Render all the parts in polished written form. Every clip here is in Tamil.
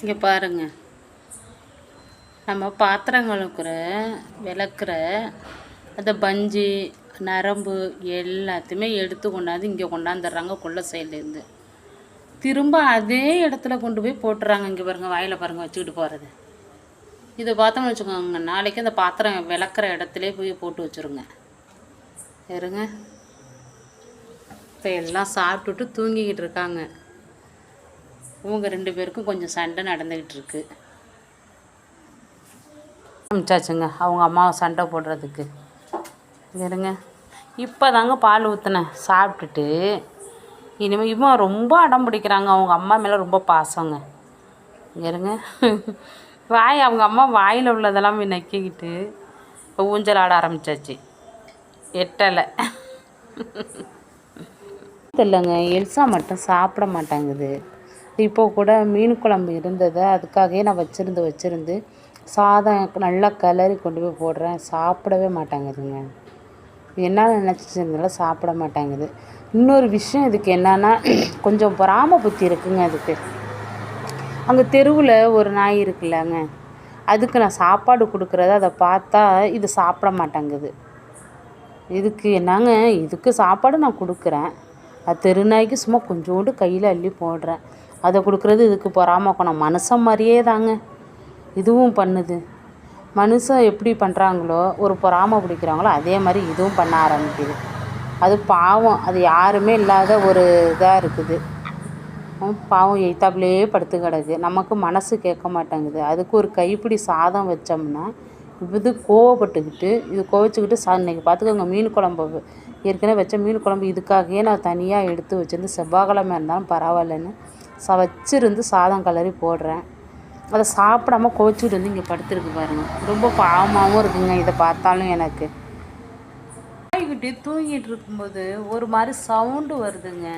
இங்கே பாருங்க, நம்ம பாத்திரம் விளக்குற அந்த பஞ்சு நரம்பு எல்லாத்தையுமே எடுத்து கொண்டாந்து இங்கே கொண்டாந்துடுறாங்க கொள்ள சைட்லேருந்து. திரும்ப அதே இடத்துல கொண்டு போய் போட்டுறாங்க. இங்கே பாருங்கள், வாயில் பாருங்கள் வச்சுக்கிட்டு போகிறது. இதை பார்த்தோம்னு வச்சுக்கோங்க, நாளைக்கு அந்த பாத்திரம் விளக்குற இடத்துல போய் போட்டு வச்சுருங்க. இருங்க, இப்போ எல்லாம் சாப்பிட்டுட்டு தூங்கிக்கிட்டு இருக்காங்க. இவங்க 2 பேருக்கும் கொஞ்சம் சண்டை நடந்துக்கிட்டு இருக்கு. ஆரம்பிச்சாச்சுங்க அவங்க அம்மாவை சண்டை போடுறதுக்கு. இருங்க, இப்போ தாங்க பால் ஊற்றுனேன் சாப்பிட்டுட்டு. இனிமேல் இவன் ரொம்ப அடம் பிடிக்கிறாங்க. அவங்க அம்மா மேலே ரொம்ப பாசங்க. இருங்க, அவங்க அம்மா வாயில் உள்ளதெல்லாம் நக்கிக்கிட்டு இப்போ ஊஞ்சல் ஆட ஆரம்பித்தாச்சு. எட்டலை இல்லைங்க, எல்சா மட்டும் சாப்பிட மாட்டாங்குது. இப்போ கூட மீன் குழம்பு இருந்ததை அதுக்காகவே நான் வச்சுருந்து சாதம் நல்லா கிளறி கொண்டு போய் போடுறேன். சாப்பிடவே மாட்டாங்குதுங்க. என்ன நினச்சிருந்தாலும் சாப்பிட மாட்டாங்குது. இன்னொரு விஷயம் இதுக்கு என்னன்னா, கொஞ்சம் பொறாம புத்தி இருக்குங்க அதுக்கு. அங்கே தெருவில் ஒரு நாய் இருக்குல்லங்க, அதுக்கு நான் சாப்பாடு கொடுக்குறத அதை பார்த்தா இது சாப்பிட மாட்டாங்குது. இதுக்கு என்னங்க, இதுக்கு சாப்பாடு நான் கொடுக்குறேன், அது தெரு நாய்க்கு சும்மா கொஞ்சோண்டு கையில் அள்ளி போடுறேன். அதை கொடுக்குறது இதுக்கு பொறாம குணம். மனுஷன் மாதிரியே தாங்க இதுவும் பண்ணுது. மனுஷன் எப்படி பண்ணுறாங்களோ, ஒரு பொறாம பிடிக்கிறாங்களோ அதே மாதிரி இதுவும் பண்ண ஆரம்பிக்குது. அது பாவம், அது யாருமே இல்லாத ஒரு இதாக இருக்குது. பாவம் எய்த்தாப்புலேயே படுத்து கிடக்கு. நமக்கு மனசு கேட்க மாட்டேங்குது. அதுக்கு ஒரு கைப்பிடி சாதம் வச்சோம்னா இது கோவப்பட்டுக்கிட்டு, இது கோவிச்சுக்கிட்டு இன்றைக்கி பார்த்துக்கோங்க, மீன் குழம்பு ஏற்கனவே வச்ச மீன் குழம்பு இதுக்காகவே நான் தனியாக எடுத்து வச்சுருந்து செவ்வாய்க்கிழமை இருந்தாலும் பரவாயில்லன்னு வச்சிருந்து சாதம் கிளறி போடுறேன். அதை சாப்பிடாம கோவிச்சுக்கிட்டு வந்து இங்கே படுத்துருக்கு பாருங்கள். ரொம்ப பாவமாகவும் இருக்குங்க இதை பார்த்தாலும். எனக்கு நாய்க்குட்டி தூங்கிட்டு இருக்கும்போது ஒரு மாதிரி சவுண்டு வருதுங்க,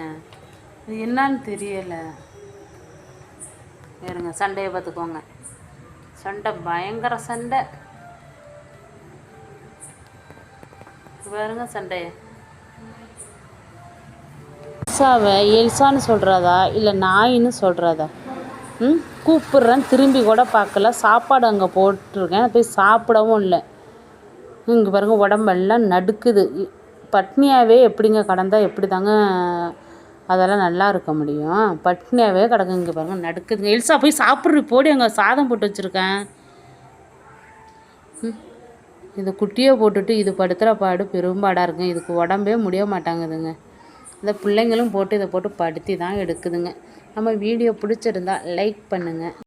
இது என்னான்னு தெரியலை. வேறுங்க, சண்டையை பார்த்துக்கோங்க. சண்டை பயங்கர சண்டை பாருங்க. சண்டையை எல்சாவை எல்சான்னு சொல்கிறதா இல்லை நாயின்னு சொல்கிறதா? கூப்பிட்றேன், திரும்பி கூட பார்க்கல. சாப்பாடு அங்கே போட்டிருக்கேன், போய் சாப்பிடவும் இல்லை. இங்கே பாருங்கள், உடம்பெல்லாம் நடுக்குது. பட்னியாகவே எப்படிங்க கடந்தால் எப்படி தாங்க அதெல்லாம் நல்லா இருக்க முடியும்? பட்னியாகவே கிடக்கு. இங்கே பாருங்கள், நடுக்குதுங்க. எல்சா போய் சாப்பிட்ற போடி, அங்கே சாதம் போட்டு வச்சுருக்கேன். இது குட்டியை போட்டுட்டு இது படுத்துகிற பாடு பெரும்பாடாக இருக்குங்க. இதுக்கு உடம்பே முடிய மாட்டாங்குதுங்க. இந்த பிள்ளைங்களும் போட்டு இதை போட்டு படுத்தி தான் எடுக்குதுங்க. நம்ம வீடியோ பிடிச்சிருந்தா லைக் பண்ணுங்கள்.